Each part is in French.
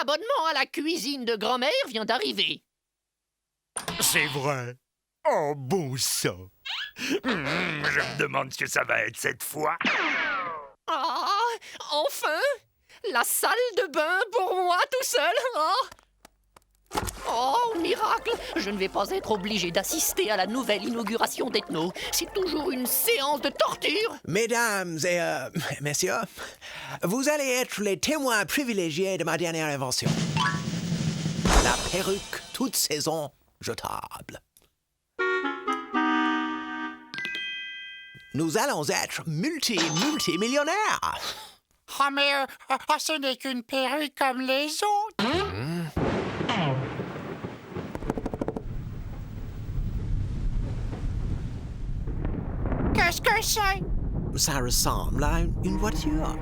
abonnement à la cuisine de grand-mère vient d'arriver. C'est vrai. Oh, bon sang. Je me demande ce que ça va être cette fois. Ah, enfin! La salle de bain pour moi tout seul, hein? Oh, miracle! Je ne vais pas être obligé d'assister à la nouvelle inauguration d'Ethno. C'est toujours une séance de torture. Mesdames et messieurs, vous allez être les témoins privilégiés de ma dernière invention. La perruque toute saison jetable. Nous allons être multimillionnaires. Ah, mais ce n'est qu'une perruque comme les autres. Qu'est-ce que c'est? Ça ressemble à une voiture.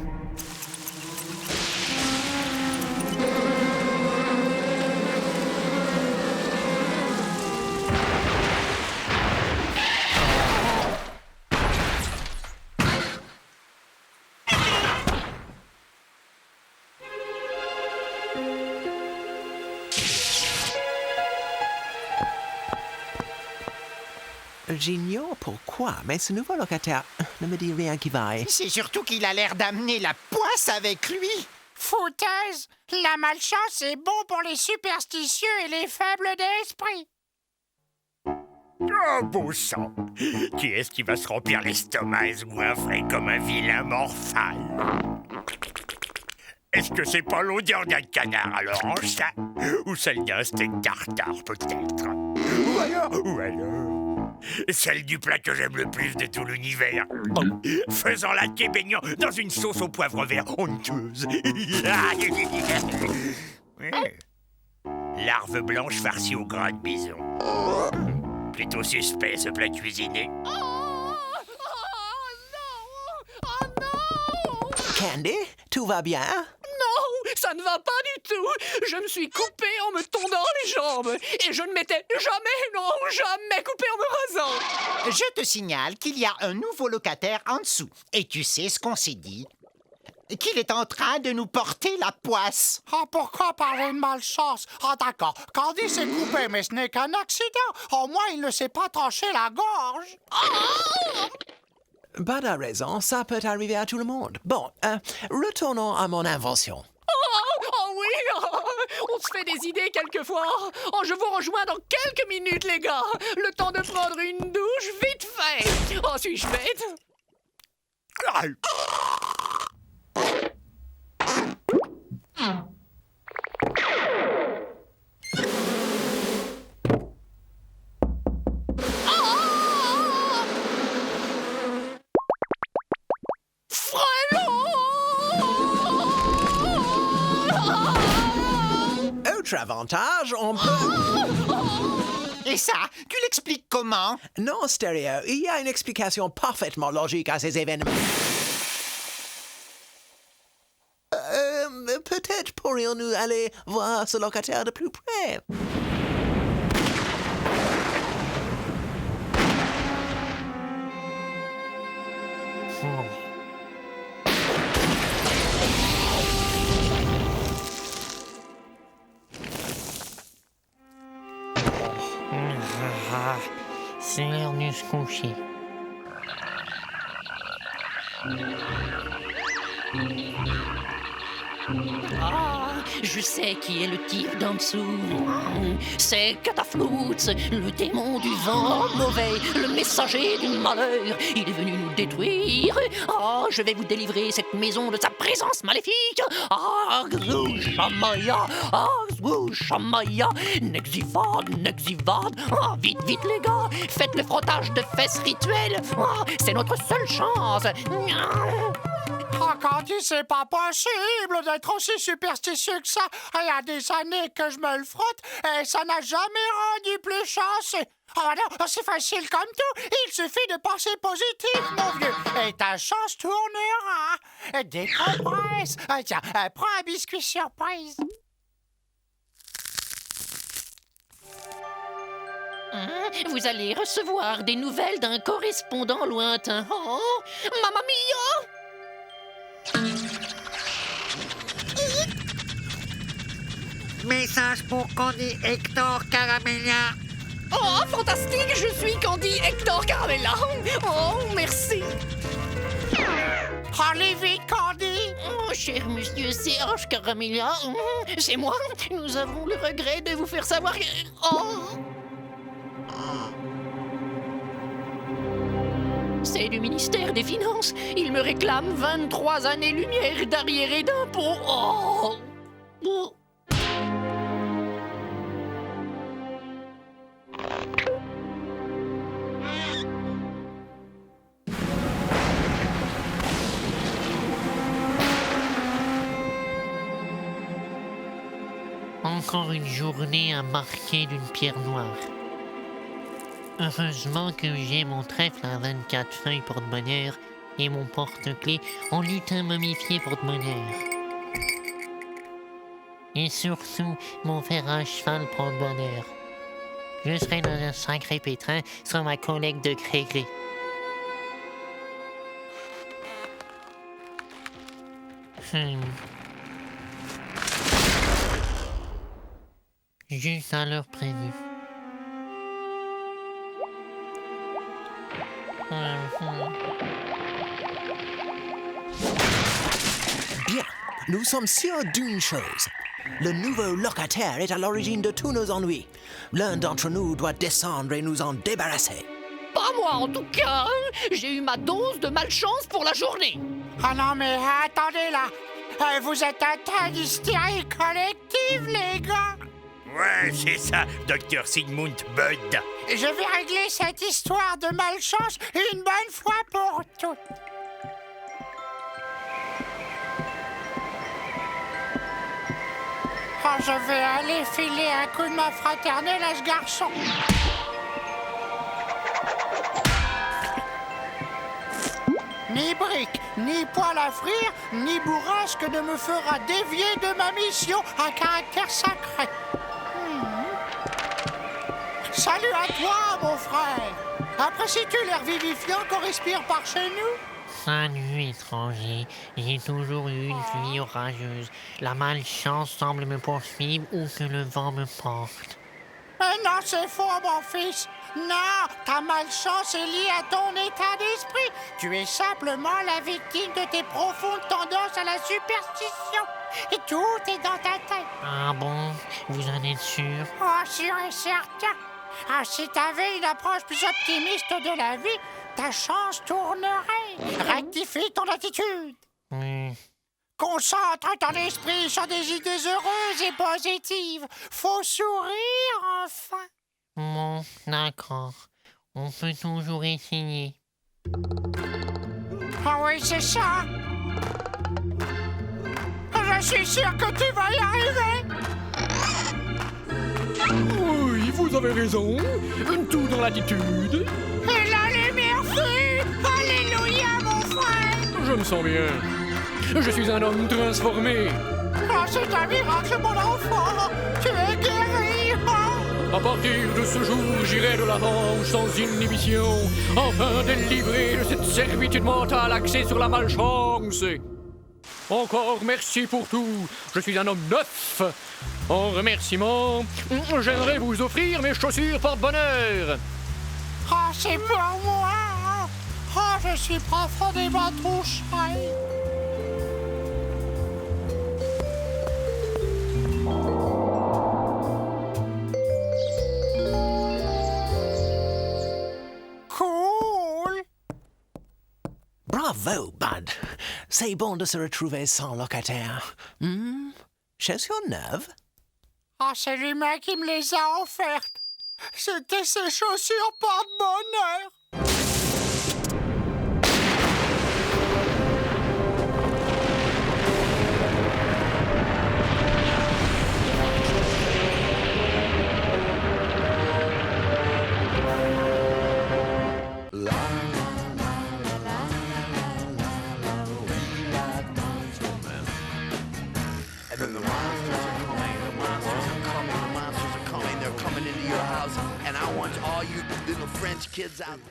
J'ignore pourquoi, mais ce nouveau locataire ne me dit rien qui vaille. C'est surtout qu'il a l'air d'amener la poisse avec lui. Foutaise! La malchance est bon pour les superstitieux et les faibles d'esprit. Oh, bon sang. Qui est-ce qui va se remplir l'estomac et se goinfrer comme un vilain morphal? Est-ce que c'est pas l'odeur d'un canard à l'orange, ça? Ou celle d'un steak tartare, peut-être? Ou alors celle du plat que j'aime le plus de tout l'univers. Faisant la quai baignant dans une sauce au poivre vert honteuse. Larve blanche farcie au gras de bison. Plutôt suspect, ce plat cuisiné. Oh non! Candy, tout va bien? Non, ça ne va pas du tout. Je me suis coupé en me tondant les jambes. Et je ne m'étais jamais coupé en me rasant. Je te signale qu'il y a un nouveau locataire en dessous. Et tu sais ce qu'on s'est dit? Qu'il est en train de nous porter la poisse. Ah, pourquoi parler de malchance? Ah, d'accord. Candy s'est coupé, mais ce n'est qu'un accident. Au moins, il ne s'est pas tranché la gorge. Pas de raison, ça peut arriver à tout le monde. Bon, retournons à mon invention. Oh oui, on se fait des idées quelquefois. Oh, je vous rejoins dans quelques minutes, les gars. Le temps de prendre une douche vite fait. Oh, suis-je bête? Autre avantage, on peut... Et ça, tu l'expliques comment? Non, Stéréo, il y a une explication parfaitement logique à ces événements. Peut-être pourrions-nous aller voir ce locataire de plus près. C'est l'heure de se coucher. Ah, je sais qui est le type d'en dessous. C'est Cataflutz, le démon du vent mauvais, le messager du malheur. Il est venu nous détruire. Ah, je vais vous délivrer cette maison de sa présence maléfique. Ah, Gzou-Shamaya, Gzou-Shamaya, Nexivad. Ah, vite, les gars, faites le frottage de fesses rituel. Ah, c'est notre seule chance. Ah, Candy, c'est pas possible d'être aussi superstitieux que ça. Il y a des années que je me le frotte et ça n'a jamais rendu plus chanceux. Ah non, c'est facile comme tout. Il suffit de penser positif, mon vieux. Et ta chance tournera. Décompresse. Tiens, prends un biscuit surprise. Vous allez recevoir des nouvelles d'un correspondant lointain. Oh, Mamma mia! Message pour Candy Hector Caramella. Oh, fantastique, je suis Candy Hector Caramella. Oh, merci. Allez vite, Candy. Oh, cher monsieur Serge Caramella, c'est moi. Nous avons le regret de vous faire savoir que... Oh. C'est du ministère des Finances. Il me réclame 23 années-lumière d'arriérés d'impôts. Oh. Oh. Encore une journée à marquer d'une pierre noire. Heureusement que j'ai mon trèfle à 24 feuilles porte-bonheur et mon porte-clés en lutin momifié porte-bonheur. Et surtout, mon fer à cheval porte-bonheur. Je serai dans un sacré pétrin sans ma collègue de gré-gré. Juste à l'heure prévue. Bien, nous sommes sûrs d'une chose. Le nouveau locataire est à l'origine de tous nos ennuis. L'un d'entre nous doit descendre et nous en débarrasser. Pas moi en tout cas. J'ai eu ma dose de malchance pour la journée. Ah non, mais attendez là. Vous êtes atteint d'hystérie collective, les gars. Ouais, c'est ça, Dr. Sigmund Bud. Je vais régler cette histoire de malchance une bonne fois pour toutes. Oh, je vais aller filer un coup de main fraternelle à ce garçon. Ni brique, ni poêle à frire, ni bourrasque ne me fera dévier de ma mission à caractère sacré. Salut à toi, mon frère. Apprécies-tu l'air vivifiant qu'on respire par chez nous? Salut, étranger. J'ai toujours eu une vie orageuse. La malchance semble me poursuivre où que le vent me porte. Mais non, c'est faux, mon fils. Non, ta malchance est liée à ton état d'esprit. Tu es simplement la victime de tes profondes tendances à la superstition. Et tout est dans ta tête. Ah bon? Vous en êtes sûr? Oh, sûr et certain. Ah, si t'avais une approche plus optimiste de la vie, ta chance tournerait. Rectifie ton attitude. Concentre ton esprit sur des idées heureuses et positives. Faut sourire, enfin. Bon, d'accord. On peut toujours essayer. Ah oui, c'est ça. Je suis sûr que tu vas y arriver. Oui, vous avez raison. Tout dans l'attitude. Et la lumière fut. Alléluia, mon frère. Je me sens bien. Je suis un homme transformé. Oh, c'est un miracle, mon enfant. Tu es guéri. Oh. À partir de ce jour, j'irai de l'avant sans inhibition, afin délivré de cette servitude mentale axée sur la malchance. Encore merci pour tout. Je suis un homme neuf. En remerciement, j'aimerais vous offrir mes chaussures porte-bonheur. Oh, c'est pour moi. Oh, je suis profondément touché. Cool. Bravo, Bud. C'est bon de se retrouver sans locataire. Chaussures neuves? Ah, c'est lui-même qui me les a offertes. C'était ses chaussures porte-bonheur. And I want all you little French kids out there.